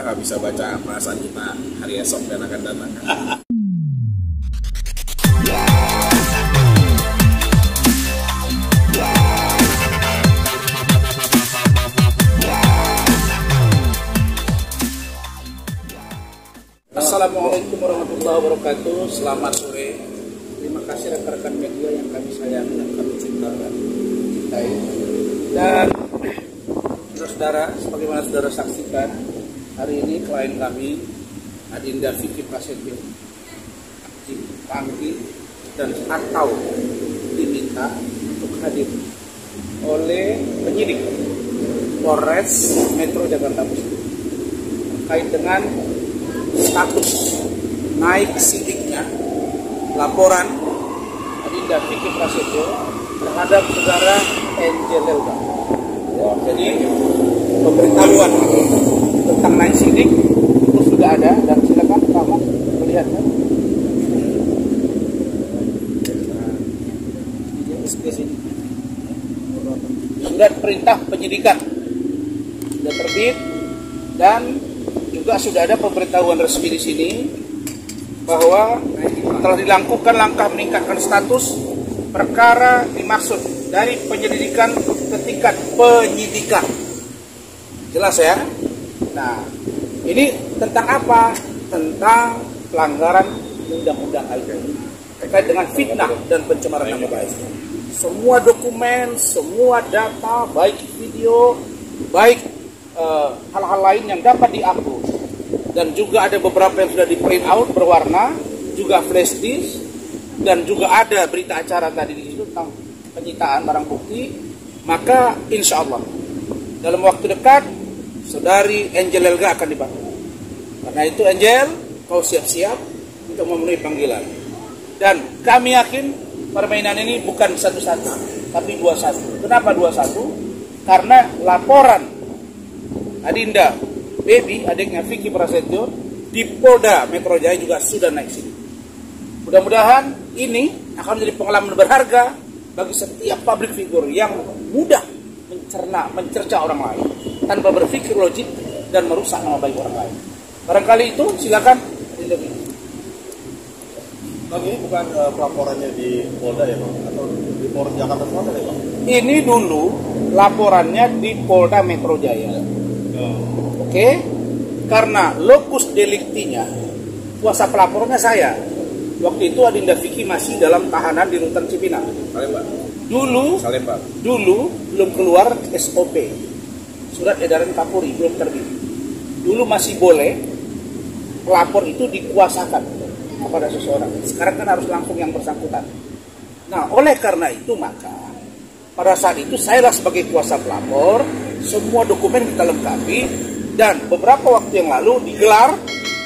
nggak bisa baca perasaan kita hari esok dan akan datang. Assalamualaikum warahmatullahi wabarakatuh. Selamat sore. Terima kasih rekan-rekan media yang kami sayangi dan kami cintai. Dan saudara, sebagaimana saudara saksikan, hari ini klien kami Adinda Vicky Prasetyo dipanggil dan atau diminta untuk hadir oleh penyidik Polres Metro Jakarta Pusat terkait dengan status naik sidiknya laporan Adinda Vicky Prasetyo terhadap saudara Angel Elga. Jadi pemberitahuan tentang naik sidik itu sudah ada dan silakan kamu melihatnya. Surat perintah penyidikan sudah terbit dan juga sudah ada pemberitahuan resmi di sini bahwa telah dilakukan langkah meningkatkan status perkara dimaksud dari penyelidikan ke tingkat penyidikan. Jelas ya? Nah, ini tentang apa? Tentang pelanggaran undang-undang ITE terkait dengan fitnah dan pencemaran nama baik. Semua dokumen, semua data, baik video, baik hal-hal lain yang dapat diupload, dan juga ada beberapa yang sudah di print out berwarna, juga flash disk, dan juga ada berita acara tadi di situ tentang penyitaan barang bukti. Maka insya Allah dalam waktu dekat saudari Angel Elga akan dibantu. Karena itu Angel, kau siap-siap untuk memenuhi panggilan. Dan kami yakin permainan ini bukan satu-satu, tapi 2-1. Kenapa 2-1? Karena laporan Adinda Baby, adiknya Vicky Prasetyo, di Polda Metro Jaya juga sudah naik sini. Mudah-mudahan ini akan menjadi pengalaman berharga bagi setiap public figure yang mudah mencerca orang lain tanpa berpikir logik dan merusak nama baik orang lain. Barangkali itu silakan. Bang, ini bukan pelaporannya di Polda ya Bang? Atau di Polres Jakarta Selatan ya Bang? Ini dulu laporannya di Polda Metro Jaya. Oke? Karena lokus deliktinya, kuasa pelapornya saya. Waktu itu Adinda Vicky masih dalam tahanan di Rutan Cipinang. Dulu belum keluar SOP, surat edaran Kapolri belum terbit. Dulu masih boleh pelapor itu dikuasakan kepada seseorang. Sekarang kan harus langsung yang bersangkutan. Nah, oleh karena itu maka pada saat itu saya sebagai kuasa pelapor, semua dokumen kita lengkapi dan beberapa waktu yang lalu digelar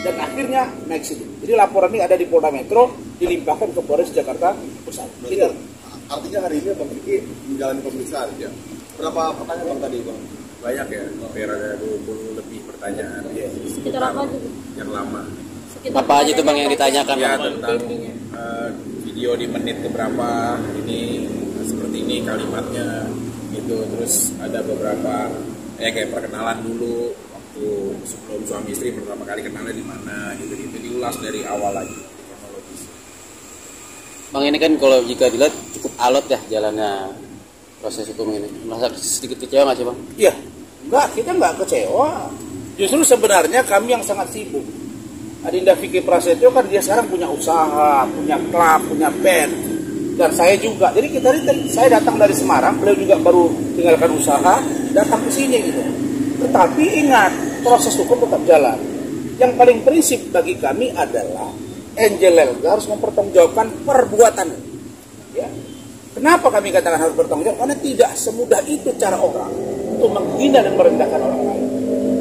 dan akhirnya naik sidik. Jadi laporan ini ada di Polda Metro, dilimpahkan ke Polres Jakarta Pusat. Gitu. Artinya hari ini Bang Vicky menjalani pemeriksaan ya. Berapa pertanyaan Bang tadi Bang? Banyak ya, hampir ada 20 lebih pertanyaan. Ya, sekitar apa itu? Yang lama. Sekitar apa aja tuh Bang yang ditanyakan? Ya, tentang video di menit keberapa, ini seperti ini kalimatnya gitu. Terus ada beberapa kayak perkenalan dulu waktu sebelum suami istri pertama kali kenalnya di mana gitu diulas dari awal lagi kronologis. Bang, ini kan kalau jika dilihat cukup alot ya jalannya proses hukum ini. Merasa sedikit kecewa nggak sih Bang? Iya, enggak, kita nggak kecewa. Justru sebenarnya kami yang sangat sibuk. Adinda Vicky Prasetyo kan dia sekarang punya usaha, punya klub, punya band, dan saya juga. Jadi saya datang dari Semarang, beliau juga baru tinggalkan usaha, datang ke sini gitu. Tetapi ingat, proses hukum tetap jalan. Yang paling prinsip bagi kami adalah Angel Elga harus mempertanggungjawabkan perbuatan. Ya. Kenapa kami katakan harus bertanggung jawab? Karena tidak semudah itu cara orang untuk menghina dan merendahkan orang lain.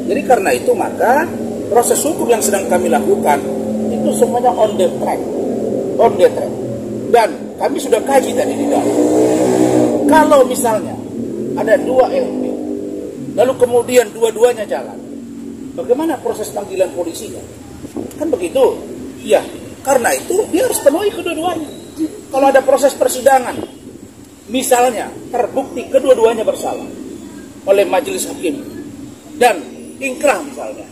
Jadi karena itu maka proses hukum yang sedang kami lakukan itu semuanya on the track. Dan kami sudah kaji tadi di dalam. Kalau misalnya ada 2 LP, lalu kemudian dua-duanya jalan, bagaimana proses panggilan polisinya? Kan begitu? Iya. Karena itu dia harus penuhi kedua-duanya. Kalau ada proses persidangan, misalnya terbukti kedua-duanya bersalah oleh majelis hakim dan ingkrah misalnya,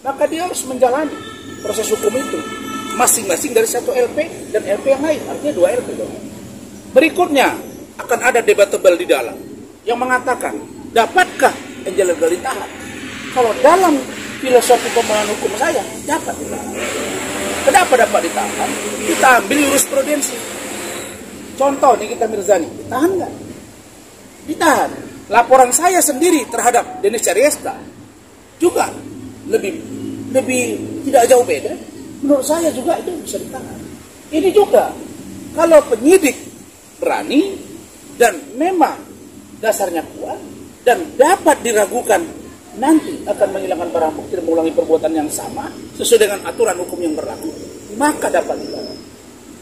maka dia harus menjalani proses hukum itu masing-masing dari satu LP dan LP yang lain, artinya 2 LP dong. Berikutnya akan ada debatable di dalam yang mengatakan, dapatkah Angel Elga ditahan? Kalau dalam filosofi pemahaman hukum saya, dapat ditahan. Kenapa dapat ditahan? Kita ambil jurisprudensi. Contoh Nikita Mirzani, ditahan nggak? Ditahan. Laporan saya sendiri terhadap Denis Cariesta juga lebih tidak jauh beda. Menurut saya juga itu bisa ditahan. Ini juga kalau penyidik berani dan memang dasarnya kuat dan dapat diragukan nanti akan menghilangkan barang bukti dan mengulangi perbuatan yang sama sesuai dengan aturan hukum yang berlaku, maka dapat ditahan.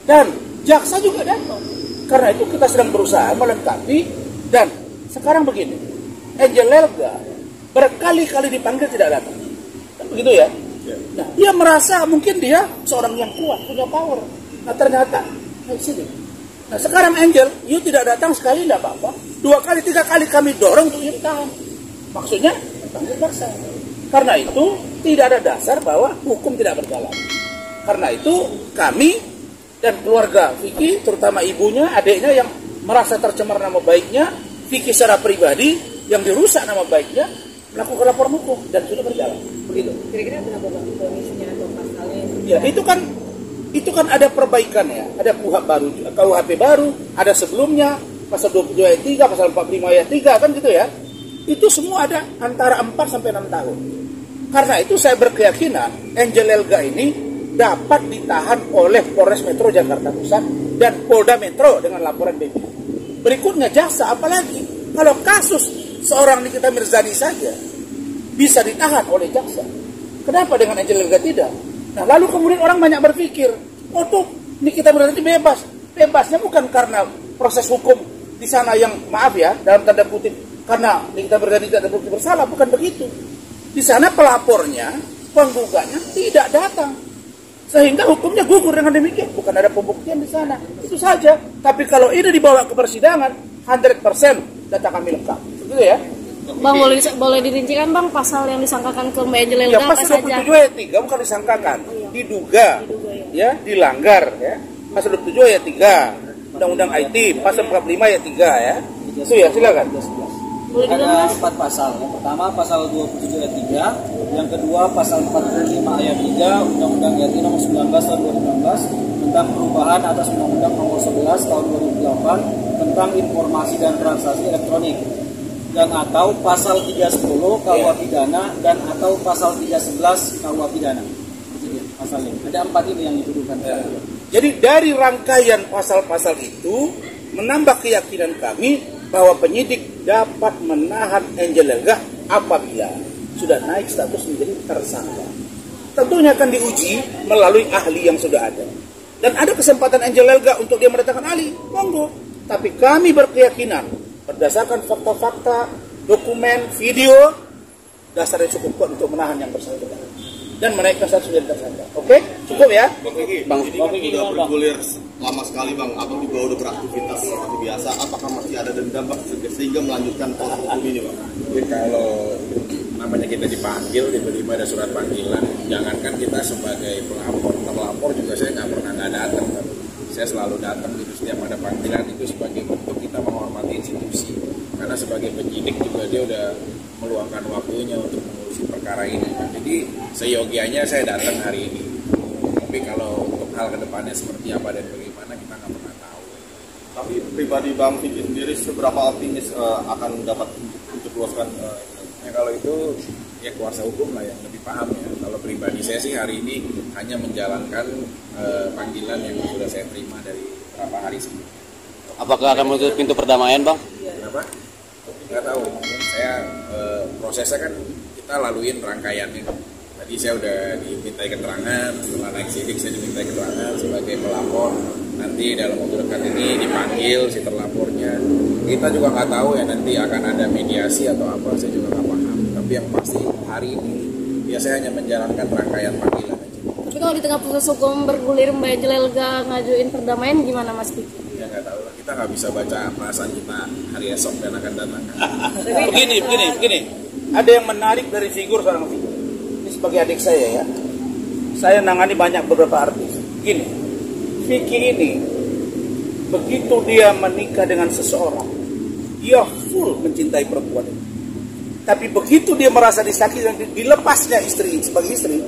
Dan jaksa juga datang. Karena itu kita sedang berusaha melengkapi. Dan sekarang begini, Angel Elga berkali-kali dipanggil tidak datang, kan begitu ya? Nah, dia merasa mungkin dia seorang yang kuat, punya power. Nah ternyata, sini. Nah sekarang Angel, you tidak datang sekali tidak apa-apa, 2 kali, 3 kali kami dorong untuk you ditahan. Maksudnya, panggil paksa. Karena itu tidak ada dasar bahwa hukum tidak berjalan. Karena itu kami dan keluarga Vicky, terutama ibunya, adiknya yang merasa tercemar nama baiknya, Vicky secara pribadi yang dirusak nama baiknya, melakukan laporan hukum dan sudah berjalan. Begitu. Kira-kira kenapa Bang kondisinya atau pasalnya? Ya itu kan ada perbaikan ya, ada KUHP baru, ada sebelumnya pasal 27 ayat 3, pasal 45 ayat 3 kan gitu ya. Itu semua ada antara 4 sampai 6 tahun. Karena itu saya berkeyakinan Angel Elga ini dapat ditahan oleh Polres Metro Jakarta Pusat dan Polda Metro dengan laporan BP. Berikutnya jaksa, apalagi kalau kasus seorang Nikita Mirzani saja bisa ditahan oleh jaksa, kenapa dengan Angel Elga tidak? Nah lalu kemudian orang banyak berpikir, oh tuh Nikita Mirzani bebas. Bebasnya bukan karena proses hukum di sana yang maaf ya dalam tanda kutip karena Nikita Mirzani tidak terbukti bersalah, bukan begitu. Di sana pelapornya, penggugatnya tidak datang. Sehingga hukumnya gugur dengan demikian. Bukan ada pembuktian di sana. Itu saja. Tapi kalau ini dibawa ke persidangan, 100% data kami lengkap. Begitu ya. Bang, boleh dirincikan Bang pasal yang disangkakan ke Mbak Angel Elga Ya, apa pasal saja? 27 ayat 3 bukan disangkakan. Diduga. Ya, dilanggar ya. Pasal 27 ayat 3. Undang-undang IT. Pasal 45 ayat 3 ya. Itu ya, silakan. Ada 4 pasal. Yang pertama pasal 27 ayat 3, yang kedua pasal 45 ayat 3 Undang-Undang RI nomor 19 tahun 2016 tentang perubahan atas Undang-Undang nomor 11 tahun 2008 tentang informasi dan transaksi elektronik, dan atau pasal 310 KUH pidana dan atau pasal 311 KUH pidana. Jadi pasalnya ada 4 ini yang dituduhkan. Jadi dari rangkaian pasal-pasal itu menambah keyakinan kami bahwa penyidik dapat menahan Angel Elga apabila sudah naik status menjadi tersangka. Tentunya akan diuji melalui ahli yang sudah ada. Dan ada kesempatan Angel Elga untuk dia mendatangkan ahli, monggo. Tapi kami berkeyakinan berdasarkan fakta-fakta, dokumen, video, dasarnya cukup kuat untuk menahan yang bersangkutan dan menaikkan status menjadi tersangka. Oke? Cukup ya? Bang Vicky, ini kan udah bergulir lama sekali Bang. Abang juga udah beraktivitas seperti biasa. Apakah masih ada dendam Bang sehingga melanjutkan proses hukum ini Bang? Jadi kalau namanya kita dipanggil, tiba-tiba ada surat panggilan, jangankan kita sebagai pelapor, terlapor juga saya nggak pernah nggak datang. Saya selalu datang gitu setiap ada panggilan, itu sebagai bentuk kita menghormati institusi. Karena sebagai penyidik juga dia udah meluangkan waktunya untuk mengurusi perkara ini. Jadi seyogianya saya datang hari ini. Tapi kalau untuk hal kedepannya seperti apa dan bagaimana kita nggak pernah tahu. Tapi pribadi Bang Vicky sendiri seberapa optimis akan dapat menjebloskan? Ya kalau itu ya kuasa hukum lah yang lebih paham ya. Kalau pribadi saya sih hari ini hanya menjalankan panggilan yang sudah saya terima dari beberapa hari sebelumnya. Apakah akan menutup pintu perdamaian, Bang? Kenapa? Nggak tahu. Saya prosesnya kan kita laluin rangkaiannya. Tadi saya udah dimintai keterangan, setelah naik sidik saya dimintai keterangan sebagai pelapor. Nanti dalam waktu dekat ini dipanggil si terlapornya. Kita juga nggak tahu ya nanti akan ada mediasi atau apa, saya juga nggak paham. Tapi yang pasti hari ini ya saya hanya menjalankan rangkaian panggilan aja. Tapi kalau di tengah proses hukum bergulir Mbak Angel Elga ngajuin perdamaian gimana Mas Vicky? Ya nggak tahu lah, kita nggak bisa baca perasaan kita hari esok dan akan datang. Begini. Ada yang menarik dari figur seorang Vicky. Ini sebagai adik saya ya, saya nangani banyak beberapa artis. Gini, Vicky ini begitu dia menikah dengan seseorang, dia full mencintai perempuan itu. Tapi begitu dia merasa disakiti dan dilepasnya istri sebagai istri,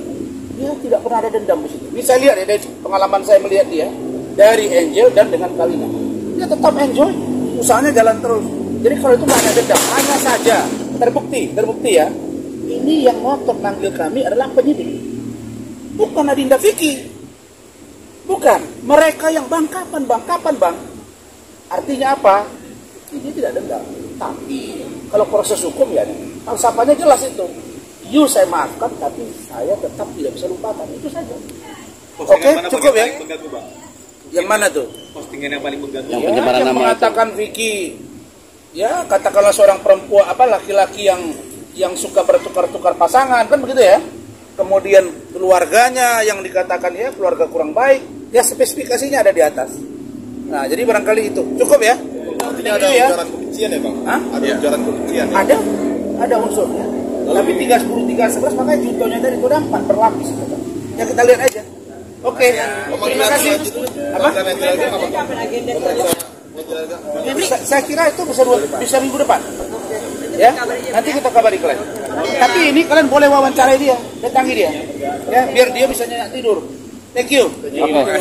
dia tidak pernah ada dendam di situ. Ini saya lihat ya, dari pengalaman saya melihat dia dari Angel dan dengan Kalina, dia tetap enjoy, usahanya jalan terus. Jadi kalau itu nggak ada dendam, hanya saja terbukti ya. Ini yang ngotot manggil kami adalah penyidik, bukan Adinda Vicky, bukan mereka yang bang kapan bang. Artinya apa? Ini tidak dendam. Tapi kalau proses hukum ya, falsafahnya jelas itu. You saya maafkan, tapi saya tetap tidak bisa lupakan. Itu saja. Oke, cukup ya. Yang mana tuh? Postingan yang paling mengganggu. Yang penyebaran yang nama mengatakan Vicky, ya katakanlah seorang perempuan laki-laki yang suka bertukar-tukar pasangan, kan begitu ya. Kemudian keluarganya yang dikatakan ya keluarga kurang baik, ya spesifikasinya ada di atas. Nah, jadi barangkali itu cukup ya. Artinya ada ujaran kebencian ya bang? Hah? Ada ujaran kebencian ya? Ada unsurnya. Tapi 3, 10, 3, 11 makanya contohnya tadi itu ada 4 berlapis. Ya kita lihat aja. Oke. Terima kasih. Apa? Saya kira itu bisa minggu depan. Ya, nanti kita kabari kalian. Tapi ini kalian boleh wawancarai dia, datangi dia. Ya, biar dia bisa nyenyak tidur. Thank you. Oke.